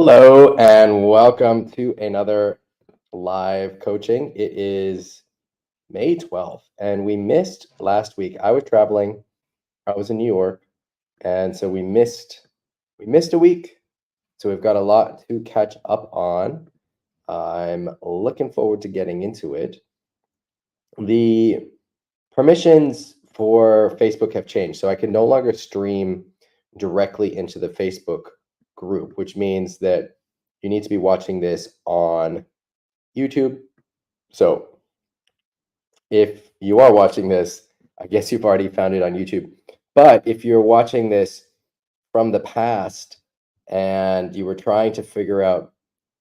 Hello and welcome to another live coaching. It is May 12th and we missed last week. I was traveling. I was in New York, and so we missed a week. So we've got a lot to catch up on. I'm looking forward to getting into it. The permissions for Facebook have changed, so I can no longer stream directly into the Facebook group, which means that you need to be watching this on YouTube. So if you are watching this, I guess you've already found it on YouTube. But if you're watching this from the past and you were trying to figure out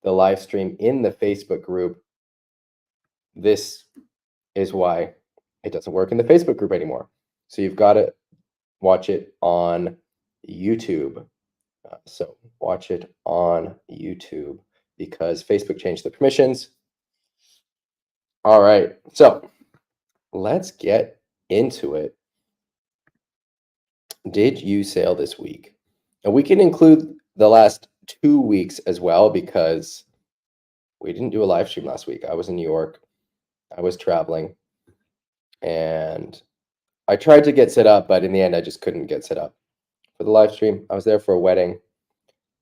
the live stream in the Facebook group, this is why it doesn't work in the Facebook group anymore. So you've got to watch it on YouTube. So watch it on YouTube because Facebook changed the permissions. All right, so let's get into it. Did you sail this week? And we can include the last 2 weeks as well because we didn't do a live stream last week. I was in New York. I was traveling. And I tried to get set up, but in the end, I just couldn't get set up for the live stream. I was there for a wedding.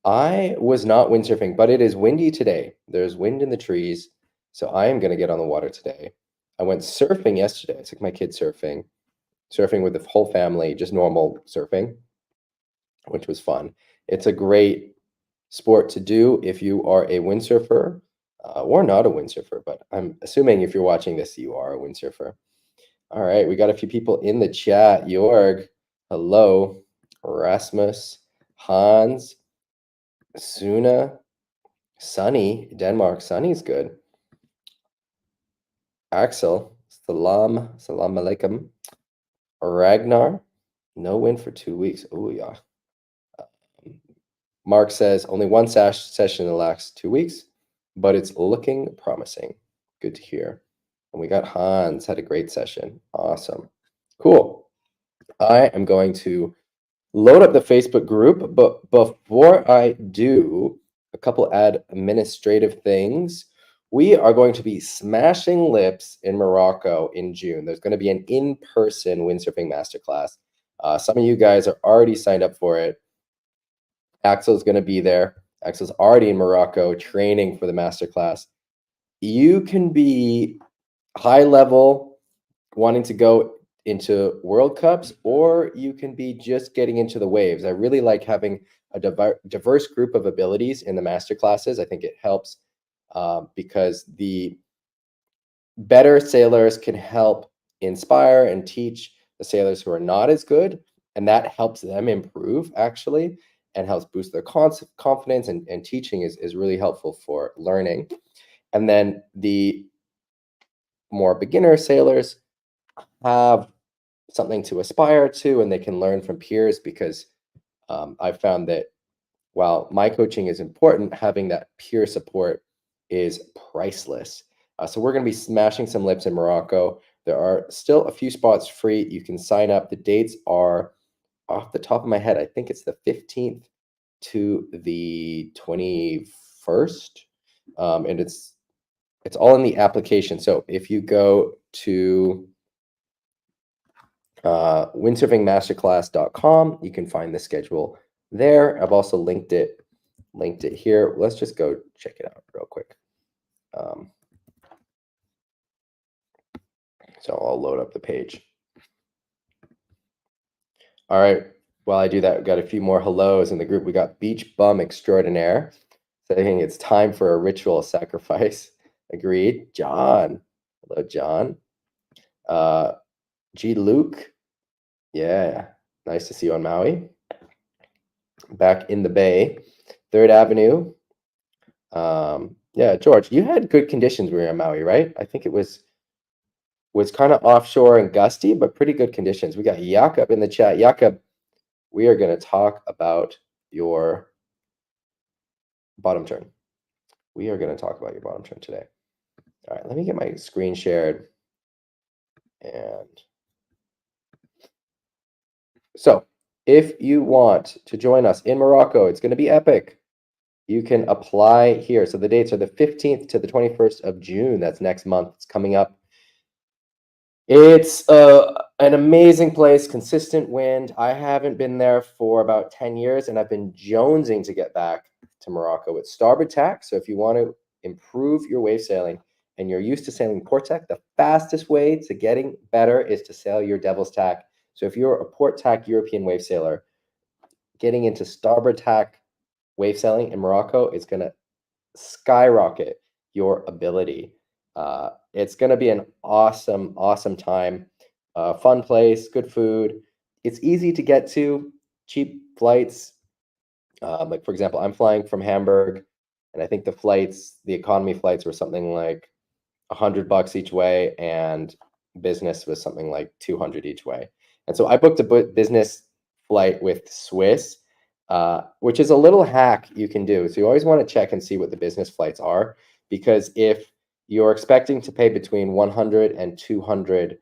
I was not windsurfing, but it is windy today. There's wind in the trees. So I am going to get on the water today. I went surfing yesterday. I took my kids surfing with the whole family, just normal surfing, which was fun. It's a great sport to do if you are a windsurfer or not a windsurfer, but I'm assuming if you're watching this, you are a windsurfer. All right, we got a few people in the chat. Jorg, hello. Rasmus, Hans, Suna, Sunny, Denmark. Sunny's good. Axel, salam alaikum. Ragnar, no wind for 2 weeks. Oh, yeah. Mark says only one session in the last 2 weeks, but it's looking promising. Good to hear. And we got Hans, had a great session. Awesome. Cool. I am going to load up the Facebook group, but before I do, a couple administrative things. We are going to be smashing lips in Morocco in June. There's going to be an in-person windsurfing masterclass. Some of you guys are already signed up for it. Axel's going to be there. Axel's already in Morocco training for the masterclass. You can be high level, wanting to go into World Cups, or you can be just getting into the waves. I really like having a diverse group of abilities in the masterclasses. I think it helps because the better sailors can help inspire and teach the sailors who are not as good, and that helps them improve actually and helps boost their confidence, and teaching is really helpful for learning. And then the more beginner sailors have something to aspire to, and they can learn from peers because I've found that while my coaching is important, having that peer support is priceless. So we're going to be smashing some lips in Morocco. There are still a few spots free. You can sign up. The dates are off the top of my head. I think it's the 15th to the 21st. And it's all in the application. So if you go to windsurfingmasterclass.com, you can find the schedule there. I've also linked it here. Let's just go check it out real quick. So I'll load up the page. All right, while I do that, we've got a few more hellos in the group. We got Beach Bum Extraordinaire saying it's time for a ritual sacrifice. Agreed. John, hello, John. G. Luke, yeah, nice to see you on Maui. Back in the Bay, 3rd Avenue. Yeah, George, you had good conditions when you were on Maui, right? I think it was kind of offshore and gusty, but pretty good conditions. We got Jakob in the chat. Jakob, we are going to talk about your bottom turn. We are going to talk about your bottom turn today. All right, let me get my screen shared. And so if you want to join us in Morocco, it's going to be epic. you can apply here. So the dates are the 15th to the 21st of June. That's next month. It's coming up. It's an amazing place, consistent wind. I haven't been there for about 10 years, and I've been jonesing to get back to Morocco with starboard tack. So if you want to improve your wave sailing and you're used to sailing port tack, the fastest way to getting better is to sail your devil's tack. So if you're a port tack European wave sailor, getting into starboard tack wave sailing in Morocco is going to skyrocket your ability. It's going to be an awesome, awesome time. Fun place, good food. It's easy to get to, cheap flights. Like, for example, I'm flying from Hamburg, and I think the economy flights were something like $100 each way, and business was something like 200 each way. And so I booked a business flight with Swiss, which is a little hack you can do. So you always want to check and see what the business flights are, because if you're expecting to pay between 100 and 200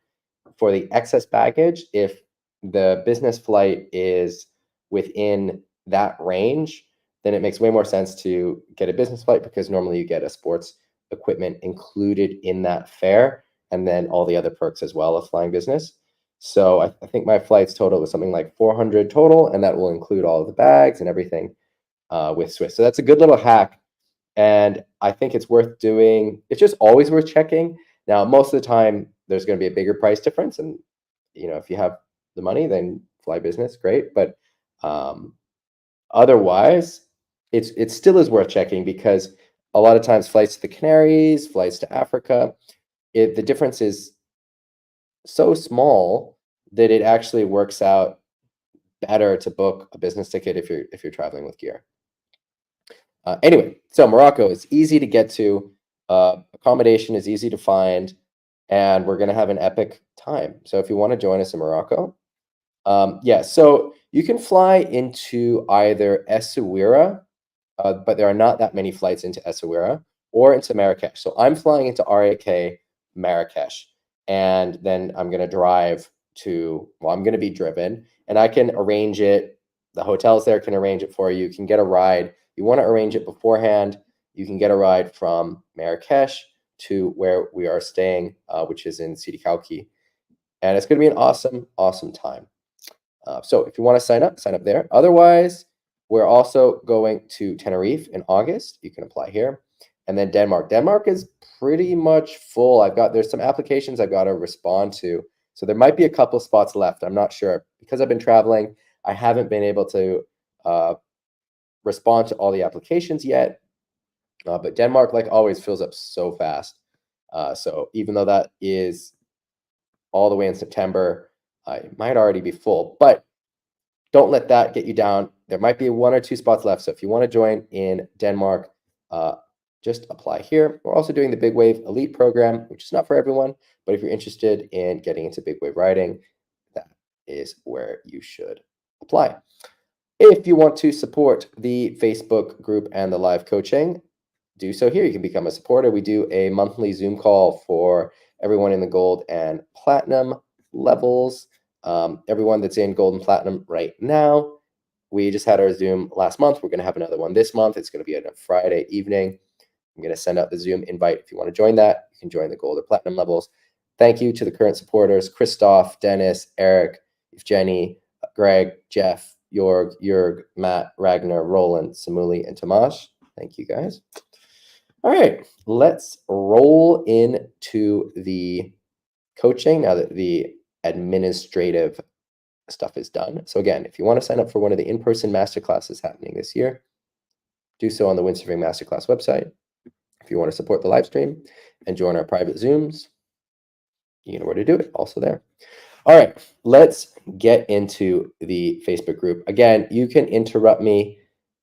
for the excess baggage, if the business flight is within that range, then it makes way more sense to get a business flight, because normally you get a sports equipment included in that fare, and then all the other perks as well of flying business. So I think my flights total was something like 400 total, and that will include all of the bags and everything with Swiss. So that's a good little hack, and I think it's worth doing. It's just always worth checking. Now, most of the time, there's going to be a bigger price difference, and if you have the money, then fly business, great. But otherwise, it still is worth checking, because a lot of times flights to the Canaries, flights to Africa, the difference is so small that it actually works out better to book a business ticket if you're traveling with gear. Anyway, so Morocco is easy to get to, accommodation is easy to find, and we're going to have an epic time. So if you want to join us in Morocco, yeah, so you can fly into either Essaouira, but there are not that many flights into Essaouira, or into Marrakesh. So I'm flying into RAK Marrakesh, and then I'm going to drive I'm going to be driven, and I can arrange it. The hotels there can arrange it for you. You can get a ride. You want to arrange it beforehand, you can get a ride from Marrakesh to where we are staying, which is in Sidi Kauki. And it's going to be an awesome, awesome time. So if you want to sign up there. Otherwise, we're also going to Tenerife in August. You can apply here. And then Denmark. Denmark is pretty much full. There's some applications I've got to respond to. So there might be a couple spots left. I'm not sure. Because I've been traveling, I haven't been able to respond to all the applications yet. But Denmark, like always, fills up so fast. So even though that is all the way in September, it might already be full. But don't let that get you down. There might be 1 or 2 spots left. So if you want to join in Denmark, just apply here. We're also doing the Big Wave Elite program, which is not for everyone. But if you're interested in getting into big wave riding, that is where you should apply. If you want to support the Facebook group and the live coaching, do so here. You can become a supporter. We do a monthly Zoom call for everyone in the gold and platinum levels. Everyone that's in gold and platinum right now. We just had our Zoom last month. We're going to have another one this month. It's going to be on a Friday evening. I'm going to send out the Zoom invite. If you want to join that, you can join the gold or platinum levels. Thank you to the current supporters: Christoph, Dennis, Eric, Evgeny, Greg, Jeff, Jörg, Matt, Ragnar, Roland, Samuli, and Tomasz. Thank you, guys. All right, let's roll into the coaching now that the administrative stuff is done. So again, if you want to sign up for one of the in-person masterclasses happening this year, do so on the Windsurfing Masterclass website. If you want to support the live stream and join our private Zooms, you know where to do it, also there. All right, let's get into the Facebook group. Again, you can interrupt me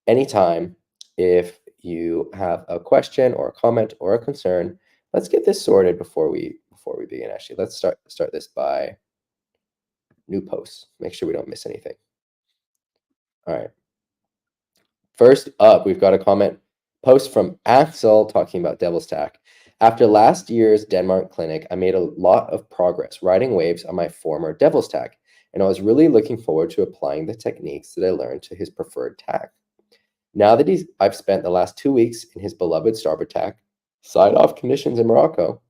anytime if you have a question or a comment or a concern. Let's get this sorted before we begin. Actually, let's start this by new posts. Make sure we don't miss anything. All right. First up, we've got a comment post from Axel talking about Devil's Tack. After last year's Denmark clinic, I made a lot of progress riding waves on my former Devil's Tack, and I was really looking forward to applying the techniques that I learned to his preferred tack. Now that I've spent the last 2 weeks in his beloved starboard tack, side-off conditions in Morocco,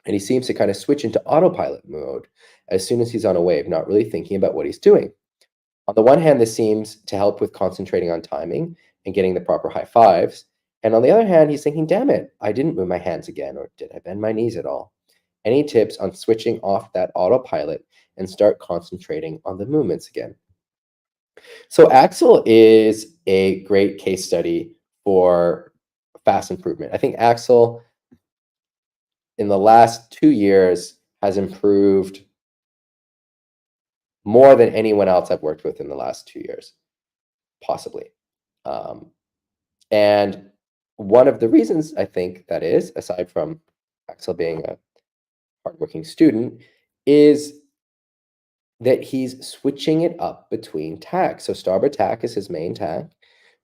and he seems to kind of switch into autopilot mode as soon as he's on a wave, not really thinking about what he's doing. On the one hand, this seems to help with concentrating on timing and getting the proper high fives. And on the other hand, he's thinking, damn it, I didn't move my hands again, or did I bend my knees at all? Any tips on switching off that autopilot and start concentrating on the movements again? So Axel is a great case study for fast improvement. I think Axel, in the last 2 years, has improved more than anyone else I've worked with in the last 2 years, possibly. Um, and one of the reasons I think that is, aside from Axel being a hardworking student, is that he's switching it up between tacks. So starboard tack is his main tack,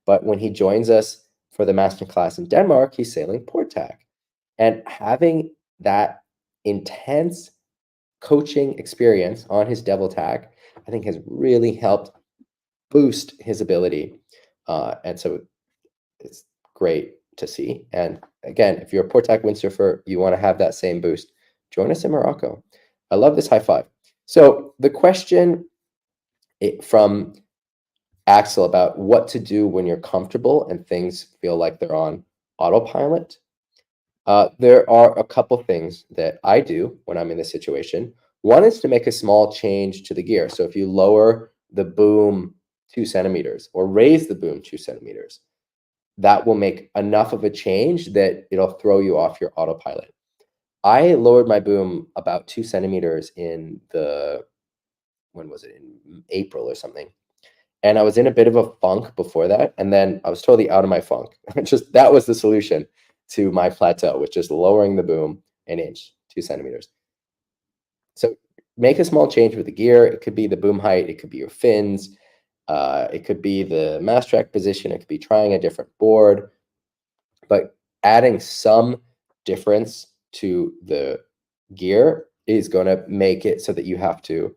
but when he joins us for the Masterclass in Denmark, he's sailing port tack. And having that intense coaching experience on his devil tack, I think has really helped boost his ability. And so it's great to see. And again, if you're a port tack windsurfer, you want to have that same boost, join us in Morocco. I love this high five. So the question from Axel about what to do when you're comfortable and things feel like they're on autopilot. There are a couple things that I do when I'm in this situation. One is to make a small change to the gear. So if you lower the boom 2 centimeters or raise the boom 2 centimeters, that will make enough of a change that it'll throw you off your autopilot. I lowered my boom about 2 centimeters in when was it? In April or something. And I was in a bit of a funk before that. And then I was totally out of my funk. Just that was the solution to my plateau, which is lowering the boom an inch, 2 centimeters. So make a small change with the gear. It could be the boom height. It could be your fins. It could be the mast track position. It could be trying a different board. But adding some difference to the gear is going to make it so that you have to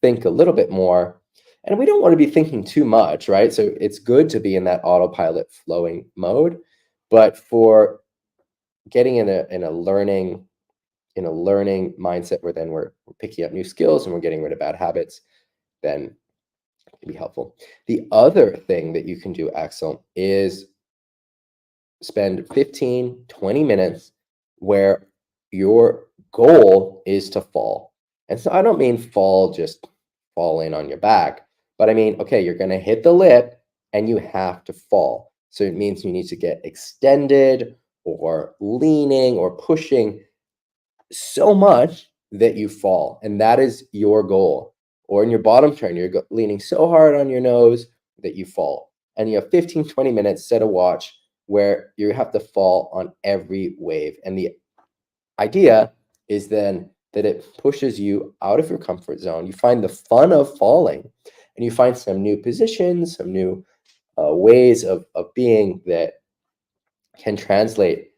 think a little bit more. And we don't want to be thinking too much, right? So it's good to be in that autopilot flowing mode. But for getting in a learning mindset where then we're picking up new skills and we're getting rid of bad habits, then it can be helpful. The other thing that you can do, Axel, is spend 15, 20 minutes where your goal is to fall. And so I don't mean just fall in on your back, but I mean, okay, you're going to hit the lip and you have to fall. So it means you need to get extended or leaning or pushing so much that you fall. And that is your goal. Or in your bottom turn, you're leaning so hard on your nose that you fall. And you have 15, 20 minutes, set a watch where you have to fall on every wave. And the idea is then that it pushes you out of your comfort zone. You find the fun of falling and you find some new positions, some new ways of being that can translate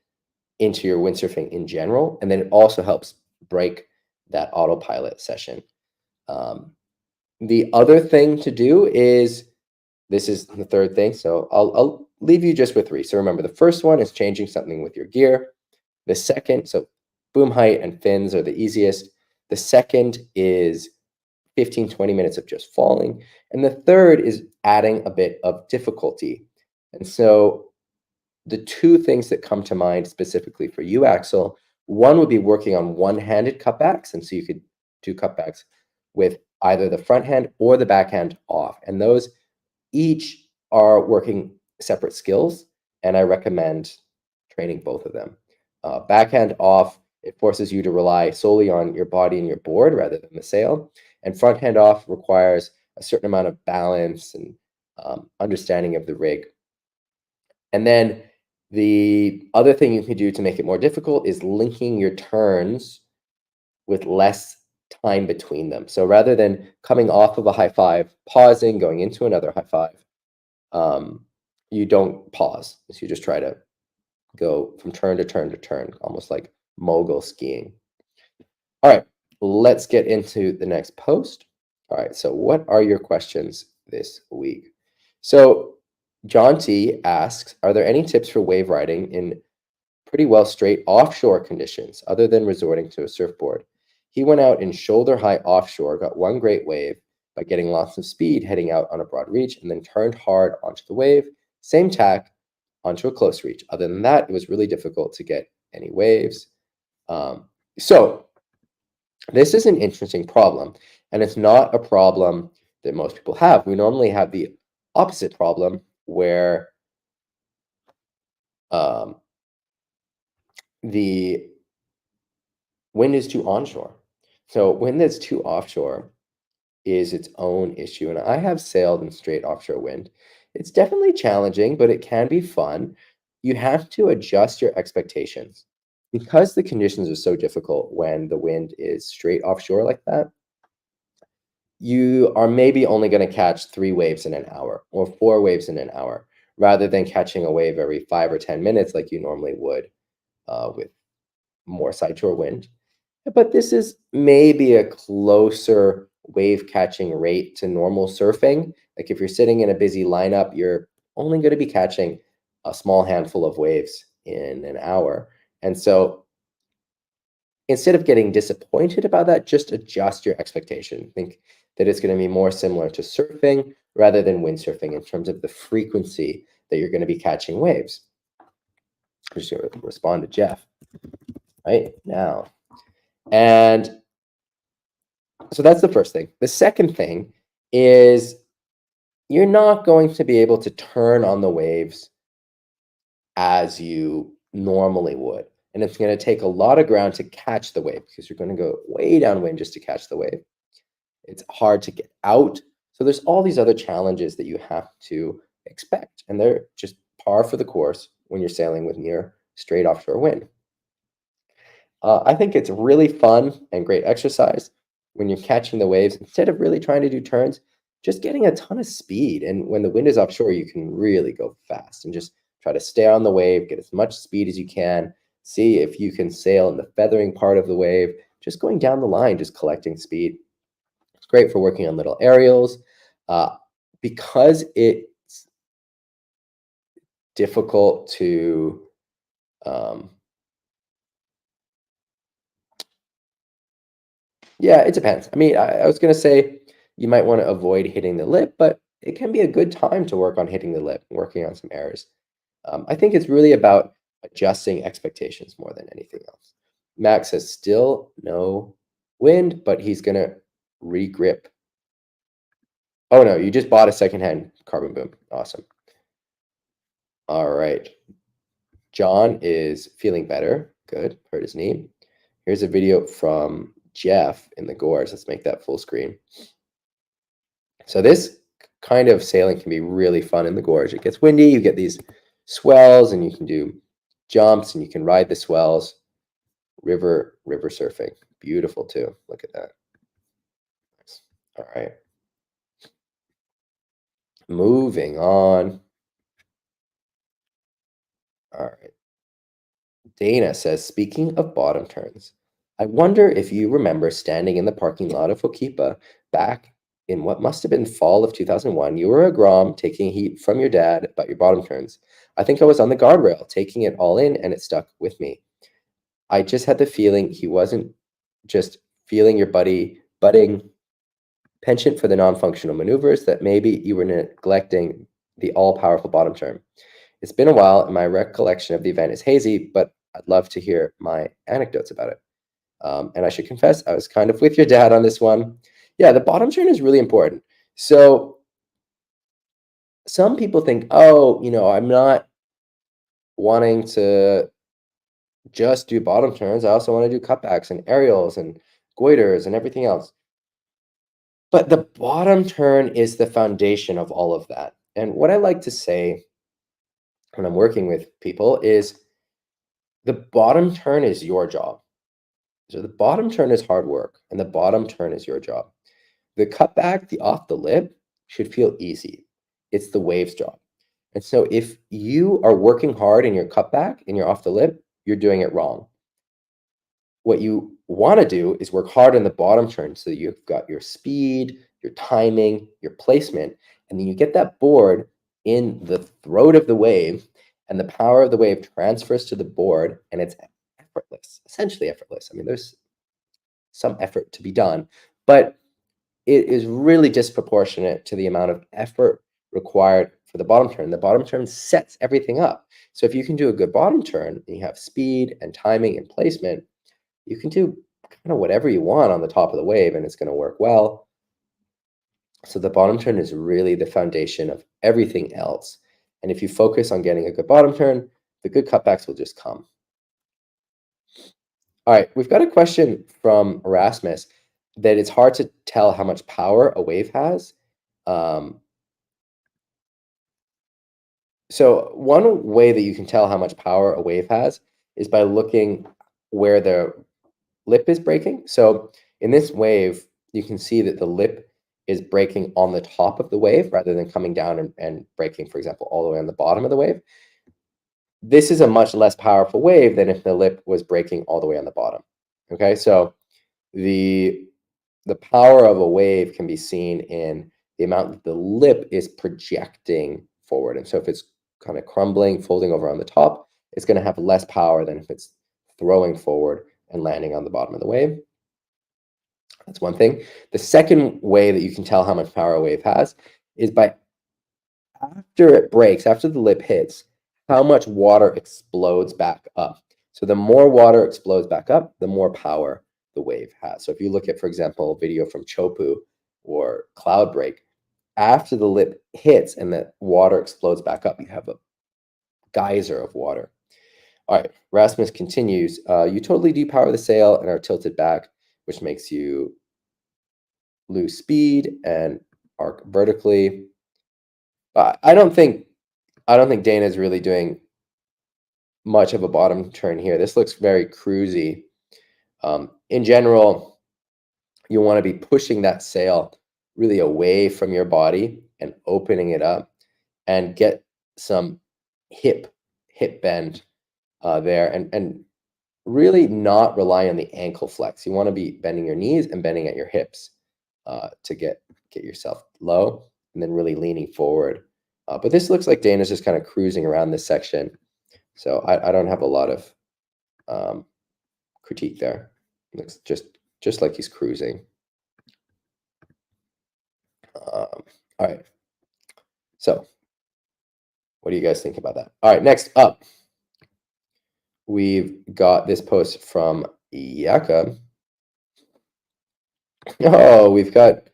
into your windsurfing in general. And then it also helps break that autopilot session. The other thing to do is, this is the third thing. So I'll leave you just with 3. So remember, the first one is changing something with your gear. The second, so boom height and fins are the easiest. The second is 15, 20 minutes of just falling. And the third is adding a bit of difficulty. And so the 2 things that come to mind specifically for you, Axel, one would be working on one-handed cutbacks. And so you could do cutbacks with either the front hand or the backhand off. And those each are working separate skills. And I recommend training both of them. Backhand off, it forces you to rely solely on your body and your board rather than the sail. And front hand off requires a certain amount of balance and understanding of the rig. And then the other thing you can do to make it more difficult is linking your turns with less time between them. So rather than coming off of a high five, pausing, going into another high five, you don't pause. So you just try to go from turn to turn to turn, almost like mogul skiing. All right, let's get into the next post. All right, so what are your questions this week? So John T asks, are there any tips for wave riding in pretty well straight offshore conditions other than resorting to a surfboard? He went out in shoulder high offshore, got one great wave by getting lots of speed heading out on a broad reach, and then turned hard onto the wave, same tack onto a close reach. Other than that, it was really difficult to get any waves. So this is an interesting problem, and it's not a problem that most people have. We normally have the opposite problem where um, the wind is too onshore. So wind that's too offshore is its own issue. And I have sailed in straight offshore wind. It's definitely challenging, but it can be fun. You have to adjust your expectations. Because the conditions are so difficult when the wind is straight offshore like that, you are maybe only going to catch 3 waves in an hour or 4 waves in an hour rather than catching a wave every 5 or 10 minutes like you normally would with more sideshore wind. But this is maybe a closer wave catching rate to normal surfing. Like if you're sitting in a busy lineup, you're only going to be catching a small handful of waves in an hour. And so instead of getting disappointed about that, just adjust your expectation. Think that it's going to be more similar to surfing rather than windsurfing in terms of the frequency that you're going to be catching waves. I'm just going to respond to Jeff right now. And so that's the first thing. The second thing is you're not going to be able to turn on the waves as you normally would. And it's going to take a lot of ground to catch the wave because you're going to go way downwind just to catch the wave. It's hard to get out. So there's all these other challenges that you have to expect. And they're just par for the course when you're sailing with near straight offshore wind. I think it's really fun and great exercise when you're catching the waves. Instead of really trying to do turns, just getting a ton of speed. And when the wind is offshore, you can really go fast and just try to stay on the wave, get as much speed as you can, see if you can sail in the feathering part of the wave, just going down the line, just collecting speed. It's great for working on little aerials. Because it's difficult to yeah, it depends. I mean, I was going to say you might want to avoid hitting the lip, but it can be a good time to work on hitting the lip and working on some errors. I think it's really about adjusting expectations more than anything else. Max says still no wind, but he's going to regrip. Oh, no, you just bought a secondhand carbon boom. Awesome. All right. John is feeling better. Good. Hurt his knee. Here's a video from Jeff in the Gorge. Let's make that full screen. So this kind of sailing can be really fun in the gorge. It gets windy, you get these swells, and you can do jumps, and you can ride the swells. River surfing. Beautiful too. Look at that. Nice. All right. Moving on. All right. Dana says, speaking of bottom turns, I wonder if you remember standing in the parking lot of Hokipa back in what must have been fall of 2001. You were a Grom taking heat from your dad about your bottom turns. I think I was on the guardrail taking it all in and it stuck with me. I just had the feeling he wasn't just feeling your budding penchant for the non-functional maneuvers, that maybe you were neglecting the all-powerful bottom turn. It's been a while, and my recollection of the event is hazy, but I'd love to hear my anecdotes about it. And I should confess, I was kind of with your dad on this one. Yeah, the bottom turn is really important. So some people think, oh, I'm not wanting to just do bottom turns. I also want to do cutbacks and aerials and goiters and everything else. But the bottom turn is the foundation of all of that. And what I like to say when I'm working with people is the bottom turn is your job. So the bottom turn is hard work, and the bottom turn is your job. The cutback, the off the lip, should feel easy. It's the wave's job. And so if you are working hard in your cutback and you're off the lip, you're doing it wrong. What you want to do is work hard in the bottom turn so that you've got your speed, your timing, your placement, and then you get that board in the throat of the wave, and the power of the wave transfers to the board, and it's effortless, essentially effortless. I mean, there's some effort to be done, but it is really disproportionate to the amount of effort required for the bottom turn. The bottom turn sets everything up. So if you can do a good bottom turn, and you have speed and timing and placement, you can do kind of whatever you want on the top of the wave, and it's going to work well. So the bottom turn is really the foundation of everything else. And if you focus on getting a good bottom turn, the good cutbacks will just come. All right, we've got a question from Erasmus that it's hard to tell how much power a wave has. Um, so one way that you can tell how much power a wave has is by looking where the lip is breaking. So in this wave, you can see that the lip is breaking on the top of the wave rather than coming down and breaking, for example, all the way on the bottom of the wave. This is a much less powerful wave than if the lip was breaking all the way on the bottom. Okay, so the power of a wave can be seen in the amount that the lip is projecting forward. And so if it's kind of crumbling, folding over on the top, it's going to have less power than if it's throwing forward and landing on the bottom of the wave. That's one thing. The second way that you can tell how much power a wave has is by after it breaks, after the lip hits, how much water explodes back up. So the more water explodes back up, the more power the wave has. So if you look at, for example, a video from Chopu or Cloudbreak, after the lip hits and the water explodes back up, you have a geyser of water. All right, Rasmus continues. You totally depower the sail and are tilted back, which makes you lose speed and arc vertically. I don't think Dana is really doing much of a bottom turn here. This looks very cruisy. In general, you want to be pushing that sail really away from your body and opening it up and get some hip bend there and really not rely on the ankle flex. You want to be bending your knees and bending at your hips to get yourself low and then really leaning forward. But this looks like Dana's just kind of cruising around this section. So I don't have a lot of critique there. It looks just like he's cruising. All right. So what do you guys think about that? All right, next up, we've got this post from Jakob. Oh, we've got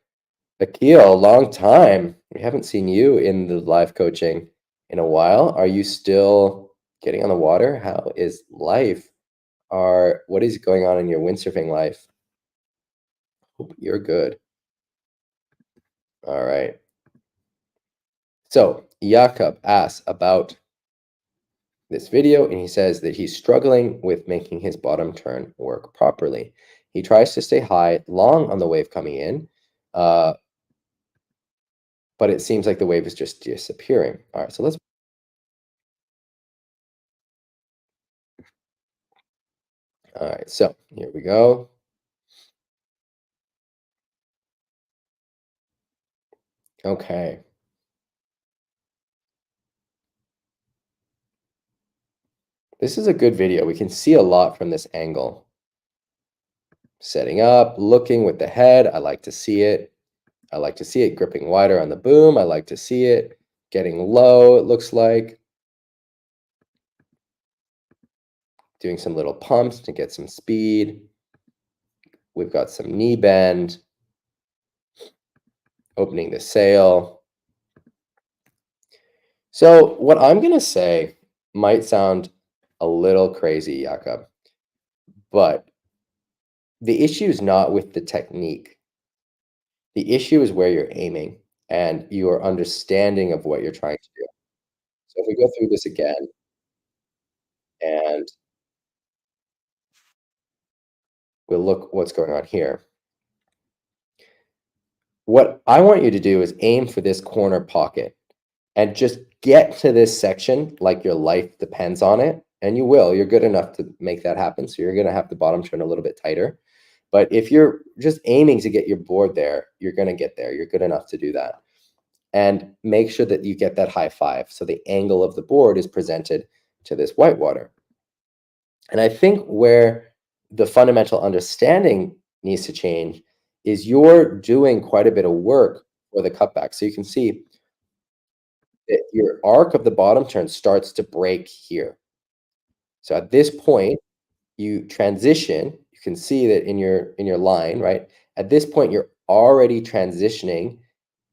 Akil, long time. We haven't seen you in the live coaching in a while. Are you still getting on the water? How is life? What is going on in your windsurfing life? Hope you're good. All right. So Jakob asks about this video, and he says that he's struggling with making his bottom turn work properly. He tries to stay high, long on the wave coming in, but it seems like the wave is just disappearing. All right, so let's. All right, so here we go. Okay. This is a good video. We can see a lot from this angle. Setting up, looking with the head. I like to see it. I like to see it gripping wider on the boom. I like to see it getting low, it looks like. Doing some little pumps to get some speed. We've got some knee bend. Opening the sail. So what I'm going to say might sound a little crazy, Jakob, but the issue is not with the technique. The issue is where you're aiming and your understanding of what you're trying to do. So if we go through this again, and we'll look what's going on here. What I want you to do is aim for this corner pocket and just get to this section like your life depends on it. And you will. You're good enough to make that happen. So you're going to have the bottom turn a little bit tighter. But if you're just aiming to get your board there, you're going to get there. You're good enough to do that. and make sure that you get that high five. So the angle of the board is presented to this whitewater. And I think where the fundamental understanding needs to change is you're doing quite a bit of work for the cutback. So you can see that your arc of the bottom turn starts to break here. So at this point, you transition. You can see that in your line, right? At this point, you're already transitioning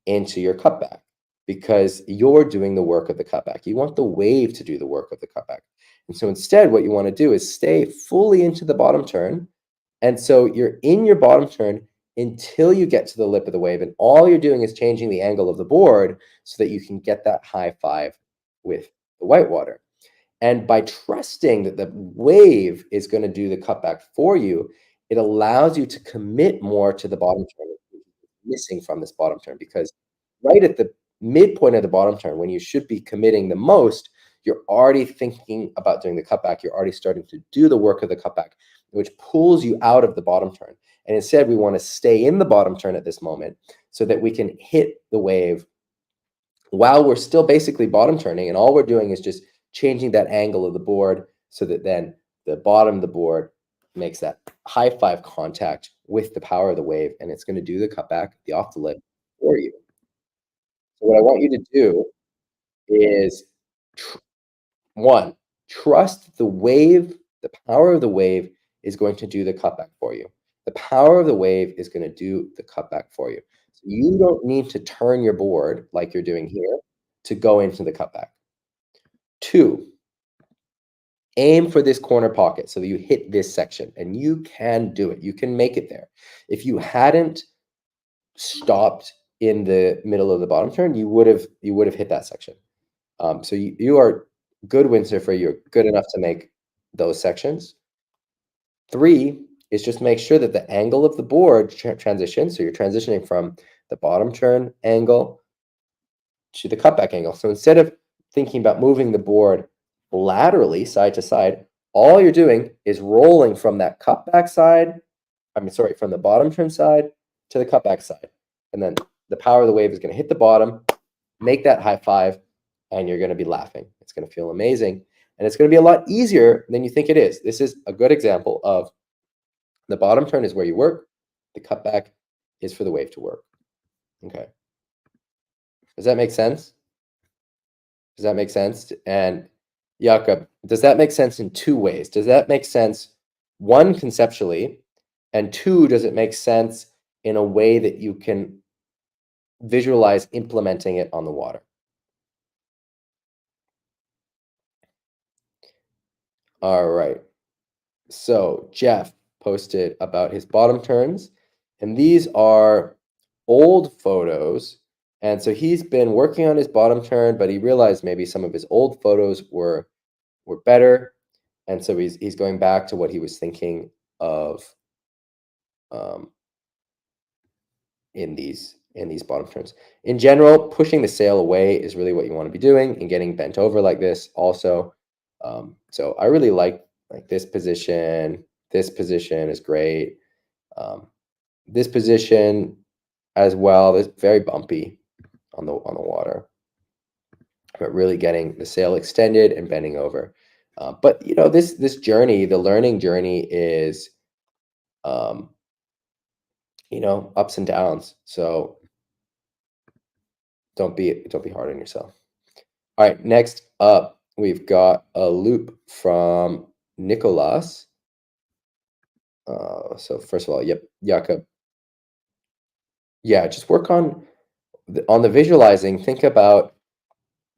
into your cutback because you're doing the work of the cutback. You want the wave to do the work of the cutback. And so instead, what you want to do is stay fully into the bottom turn. And so you're in your bottom turn until you get to the lip of the wave. And all you're doing is changing the angle of the board so that you can get that high five with the whitewater. And by trusting that the wave is going to do the cutback for you, it allows you to commit more to the bottom turn, missing from this bottom turn, because right at the midpoint of the bottom turn, when you should be committing the most, you're already thinking about doing the cutback. You're already starting to do the work of the cutback, which pulls you out of the bottom turn. And instead, we want to stay in the bottom turn at this moment so that we can hit the wave while we're still basically bottom turning. And all we're doing is just changing that angle of the board so that then the bottom of the board makes that high five contact with the power of the wave, and it's going to do the cutback, the off the lip for you. So what I want you to do is one, trust the wave, the power of the wave is going to do the cutback for you. The power of the wave is going to do the cutback for you. So you don't need to turn your board like you're doing here to go into the cutback. Two, aim for this corner pocket so that you hit this section, and you can do it. You can make it there. If you hadn't stopped in the middle of the bottom turn, you would have hit that section. So you are good windsurfer. You're good enough to make those sections. Three is just make sure that the angle of the board transitions. So you're transitioning from the bottom turn angle to the cutback angle. So instead of thinking about moving the board laterally side to side, all you're doing is rolling from that cutback side, from the bottom turn side to the cutback side. And then the power of the wave is going to hit the bottom, make that high five, and you're going to be laughing. It's going to feel amazing. And it's going to be a lot easier than you think it is. This is a good example of the bottom turn is where you work. The cutback is for the wave to work. Okay. Does that make sense? Does that make sense? And Jakob, does that make sense in two ways? Does that make sense, one, conceptually, and two, does it make sense in a way that you can visualize implementing it on the water? All right. So Jeff posted about his bottom turns, and these are old photos. And so he's been working on his bottom turn, but he realized maybe some of his old photos were better. And so he's going back to what he was thinking of in these bottom turns. In general, pushing the sail away is really what you want to be doing, and getting bent over like this also. So I really like this position. This position is great. This position as well is very bumpy on the water, but really getting the sail extended and bending over. But this journey, the learning journey, is ups and downs. So don't be hard on yourself. All right, next up, we've got a loop from Nicolas. So first of all, yep, Jakob. Yeah, just work on the visualizing. Think about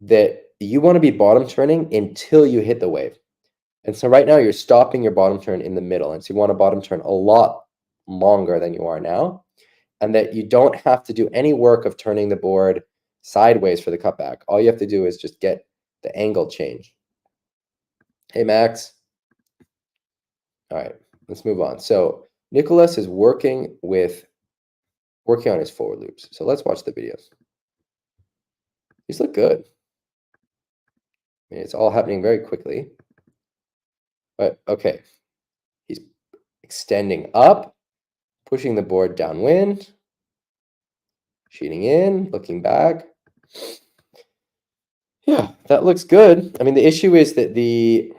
that you want to be bottom turning until you hit the wave. And so right now you're stopping your bottom turn in the middle. And so you want to bottom turn a lot longer than you are now. And that you don't have to do any work of turning the board sideways for the cutback. All you have to do is just get the angle change. Hey, Max. All right, let's move on. So Nicholas is working on his forward loops. So let's watch the videos. These look good. I mean, it's all happening very quickly. But okay, he's extending up, pushing the board downwind, sheeting in, looking back. Yeah, that looks good. I mean, the issue is that the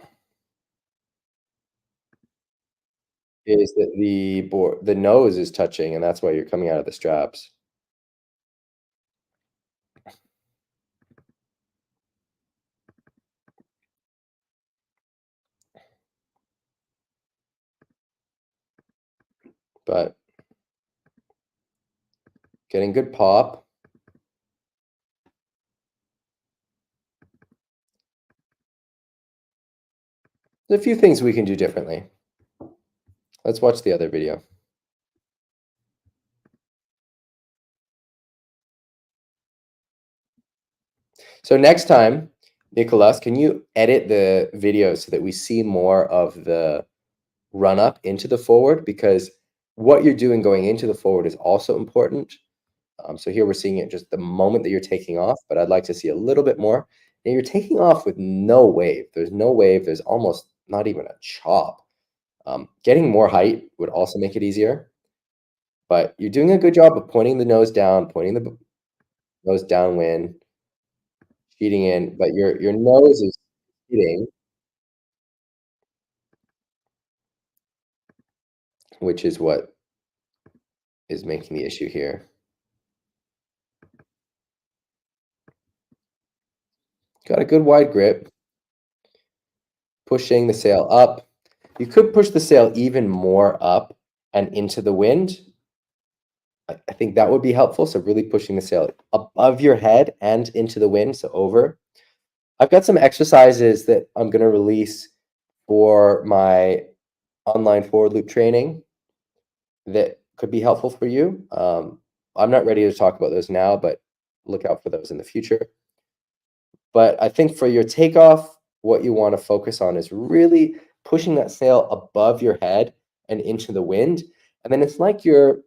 nose is touching, and that's why you're coming out of the straps. But getting good pop. There's a few things we can do differently. Let's watch the other video. So next time, Nicolas, can you edit the video so that we see more of the run up into the forward? Because what you're doing going into the forward is also important. So here we're seeing it just the moment that you're taking off, but I'd like to see a little bit more. And you're taking off with no wave. There's no wave. There's almost not even a chop. Getting more height would also make it easier, but you're doing a good job of pointing the nose down, pointing the nose downwind, feeding in, but your nose is feeding, which is what is making the issue here. Got a good wide grip, pushing the sail up. You could push the sail even more up and into the wind. I think that would be helpful. So really pushing the sail above your head and into the wind, so over. I've got some exercises that I'm going to release for my online forward loop training that could be helpful for you. I'm not ready to talk about those now, but look out for those in the future. But I think for your takeoff, what you want to focus on is really pushing that sail above your head and into the wind. And then it's like you've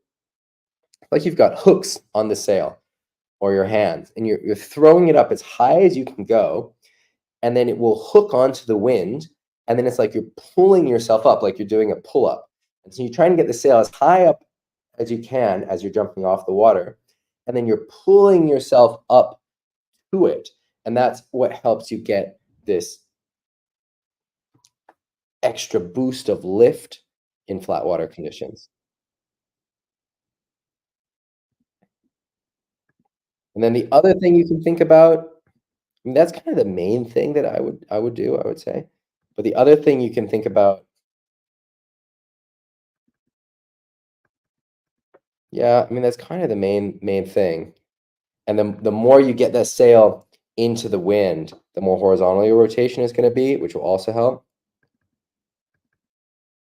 got hooks on the sail or your hands, and you're throwing it up as high as you can go, and then it will hook onto the wind, and then it's like you're pulling yourself up, like you're doing a pull-up. And so you're trying to get the sail as high up as you can as you're jumping off the water, and then you're pulling yourself up to it, and that's what helps you get this extra boost of lift in flat water conditions. And then the other thing you can think about, I mean, that's kind of the main thing that I would do, I would say. But the other thing you can think about, yeah, I mean, that's kind of the main thing. And the more you get that sail into the wind, the more horizontal your rotation is going to be, which will also help.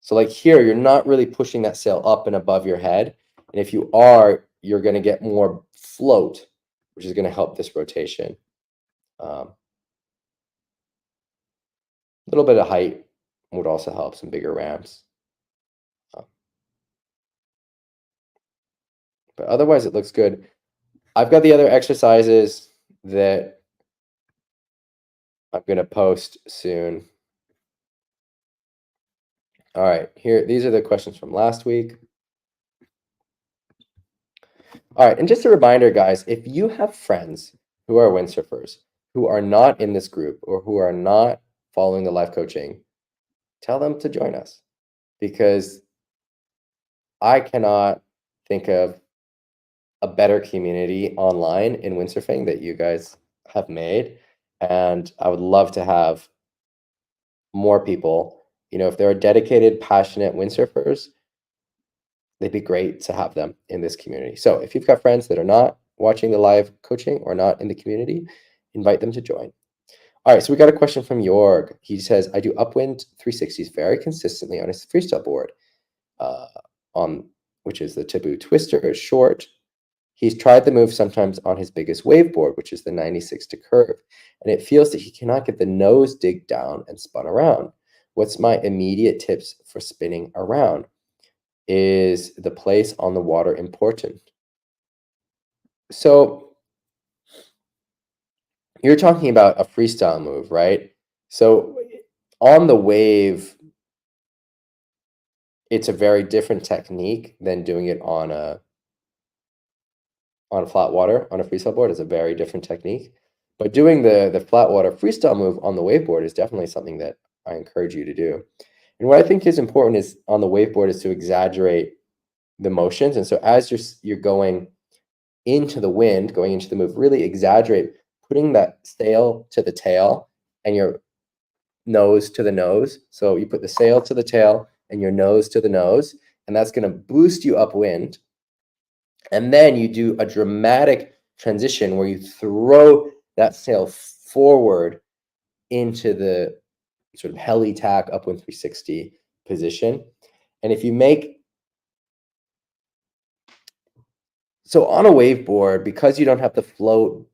So like here, you're not really pushing that sail up and above your head. And if you are, you're going to get more float, which is going to help this rotation. A little bit of height would also help, some bigger ramps. Uh, but otherwise, it looks good. I've got the other exercises that I'm going to post soon. All right, here, these are the questions from last week. All right, and just a reminder, guys, if you have friends who are windsurfers who are not in this group or who are not following the life coaching, tell them to join us because I cannot think of a better community online in windsurfing that you guys have made. And I would love to have more people. If there are dedicated, passionate windsurfers, they'd be great to have them in this community. So if you've got friends that are not watching the live coaching or not in the community, invite them to join. All right, so we got a question from Jorg. He says, I do upwind 360s very consistently on his freestyle board, uh, on which is the Taboo Twister, is short. He's tried the move sometimes on his biggest wave board, which is the 96 to curve, and it feels that he cannot get the nose dig down and spun around. What's my immediate tips for spinning around? Is the place on the water important? So you're talking about a freestyle move, right? So on the wave, it's a very different technique than doing it on on flat water on a freestyle board is a very different technique. But doing the flat water freestyle move on the waveboard is definitely something that I encourage you to do. And what I think is important is on the waveboard is to exaggerate the motions. And so as you're going into the wind, going into the move, really exaggerate putting that sail to the tail and your nose to the nose. So you put the sail to the tail and your nose to the nose, and that's going to boost you upwind. And then you do a dramatic transition where you throw that sail forward into the sort of heli tack upwind 360 position. And if you make, so on a waveboard, because you don't have to float,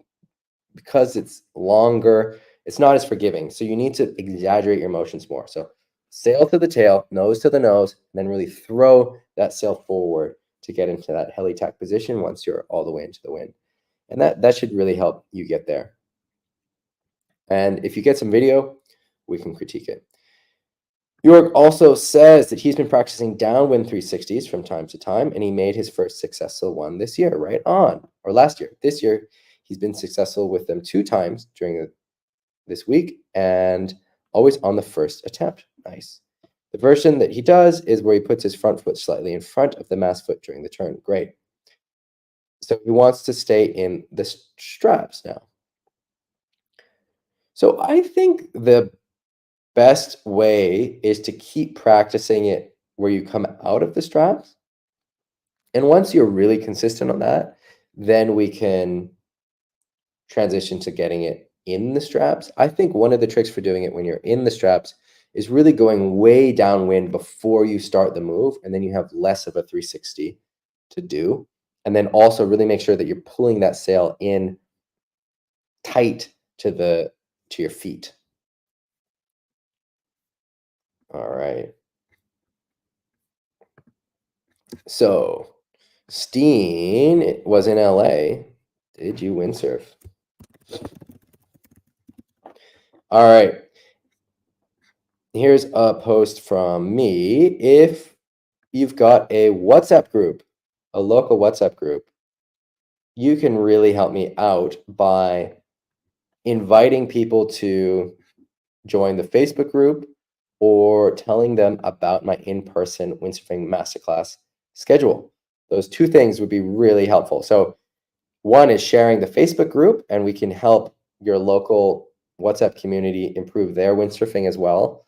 because it's longer, it's not as forgiving. So you need to exaggerate your motions more. So sail to the tail, nose to the nose, and then really throw that sail forward to get into that heli tack position once you're all the way into the wind. And that should really help you get there. And if you get some video, we can critique it. York also says that he's been practicing downwind 360s from time to time, and he made his first successful one this year, right on, or last year. This year, he's been successful with them 2 times during this week, and always on the first attempt. Nice. The version that he does is where he puts his front foot slightly in front of the mast foot during the turn. Great. So he wants to stay in the straps now. So I think the best way is to keep practicing it where you come out of the straps. And once you're really consistent on that, then we can transition to getting it in the straps. I think one of the tricks for doing it when you're in the straps is really going way downwind before you start the move, and then you have less of a 360 to do. And then also really make sure that you're pulling that sail in tight to your feet. All right. So Steen was in LA. Did you windsurf? All right. Here's a post from me. If you've got a WhatsApp group, a local WhatsApp group, you can really help me out by inviting people to join the Facebook group or telling them about my in-person windsurfing masterclass schedule. Those 2 things would be really helpful. So one is sharing the Facebook group, and we can help your local WhatsApp community improve their windsurfing as well.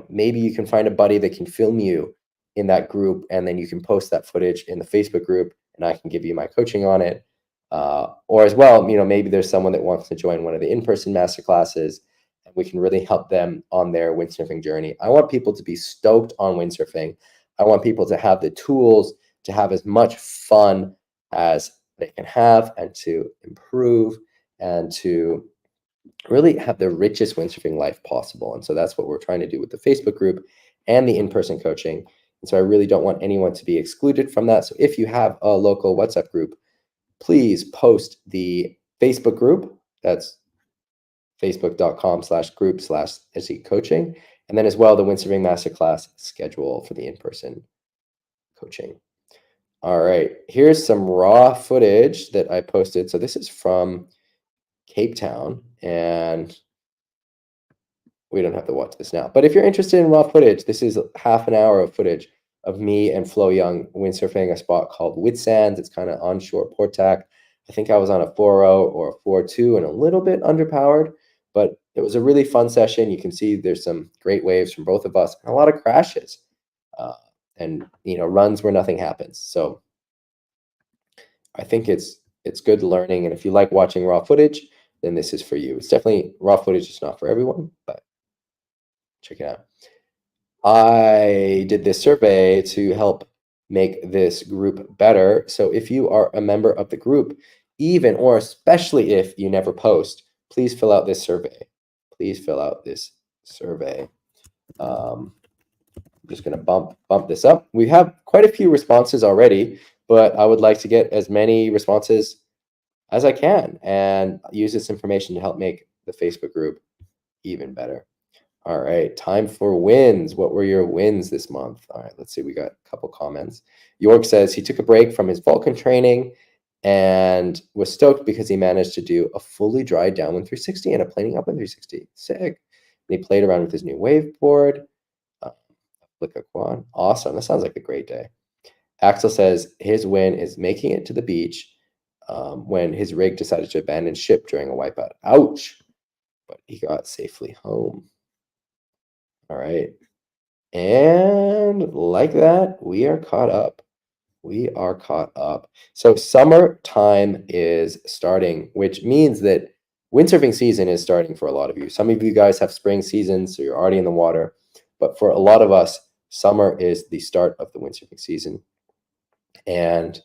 Maybe you can find a buddy that can film you in that group, and then you can post that footage in the Facebook group, and I can give you my coaching on it. Or as well, maybe there's someone that wants to join one of the in-person masterclasses, and we can really help them on their windsurfing journey. I want people to be stoked on windsurfing. I want people to have the tools to have as much fun as they can have, and to improve, and to really have the richest windsurfing life possible. And so that's what we're trying to do with the Facebook group and the in-person coaching. And so I really don't want anyone to be excluded from that. So if you have a local WhatsApp group, please post the Facebook group. That's facebook.com/group/Ezzy coaching. And then as well, the Windsurfing Masterclass schedule for the in-person coaching. All right, here's some raw footage that I posted. So this is from Cape Town, and we don't have to watch this now. But if you're interested in raw footage, this is half an hour of footage of me and Flo Young windsurfing a spot called Whitsands. It's kind of onshore port tack. I think I was on a 4.0 or a 4.2 and a little bit underpowered, but it was a really fun session. You can see there's some great waves from both of us and a lot of crashes, and runs where nothing happens. So I think it's good learning. And if you like watching raw footage, then this is for you. It's definitely raw footage. It's not for everyone, but check it out. I did this survey to help make this group better. So if you are a member of the group, even or especially if you never post, please fill out this survey. Please fill out this survey. I'm just going to bump this up. We have quite a few responses already, but I would like to get as many responses as I can and use this information to help make the Facebook group even better. All right, time for wins. What were your wins this month? All right, let's see. We got a couple comments. York says he took a break from his Vulcan training and was stoked because he managed to do a fully dry downwind 360 and a planing upwind 360. Sick. And he played around with his new waveboard. Flick a quad. Awesome. That sounds like a great day. Axel says his win is making it to the beach when his rig decided to abandon ship during a wipeout. Ouch. But he got safely home. All right. And like that, we are caught up. We are caught up. So summertime is starting, which means that windsurfing season is starting for a lot of you. Some of you guys have spring seasons, so you're already in the water. But for a lot of us, summer is the start of the windsurfing season. And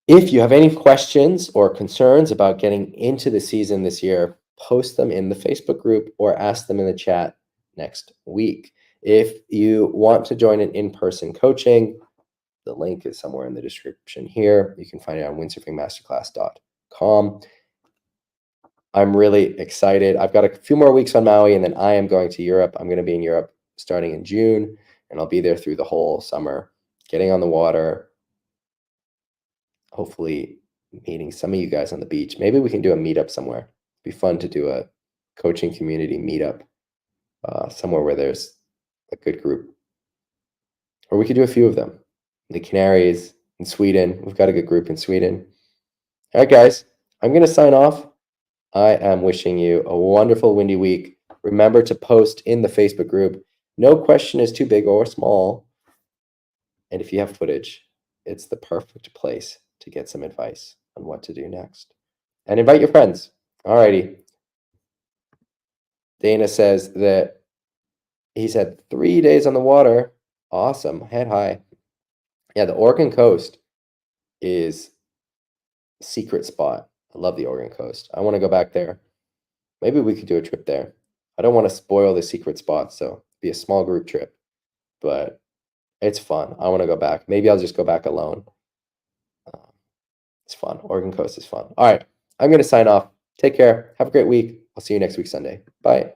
if you have any questions or concerns about getting into the season this year, post them in the Facebook group or ask them in the chat next week. If you want to join an in-person coaching, the link is somewhere in the description here. You can find it on windsurfingmasterclass.com. I'm really excited. I've got a few more weeks on Maui, and then I am going to Europe. I'm going to be in Europe starting in June, and I'll be there through the whole summer, getting on the water, hopefully meeting some of you guys on the beach. Maybe we can do a meetup somewhere. It'd be fun to do a coaching community meetup somewhere where there's a good group. Or we could do a few of them. The Canaries, in Sweden. We've got a good group in Sweden. All right, guys, I'm going to sign off. I am wishing you a wonderful windy week. Remember to post in the Facebook group. No question is too big or small. And if you have footage, it's the perfect place to get some advice on what to do next. And invite your friends. All righty. Dana says that he's had 3 days on the water. Awesome. Head high. Yeah, the Oregon coast is a secret spot. I love the Oregon coast. I want to go back there. Maybe we could do a trip there. I don't want to spoil the secret spots, so it'd be a small group trip. But it's fun. I want to go back. Maybe I'll just go back alone. It's fun. Oregon coast is fun. All right. I'm going to sign off. Take care. Have a great week. I'll see you next week, Sunday. Bye.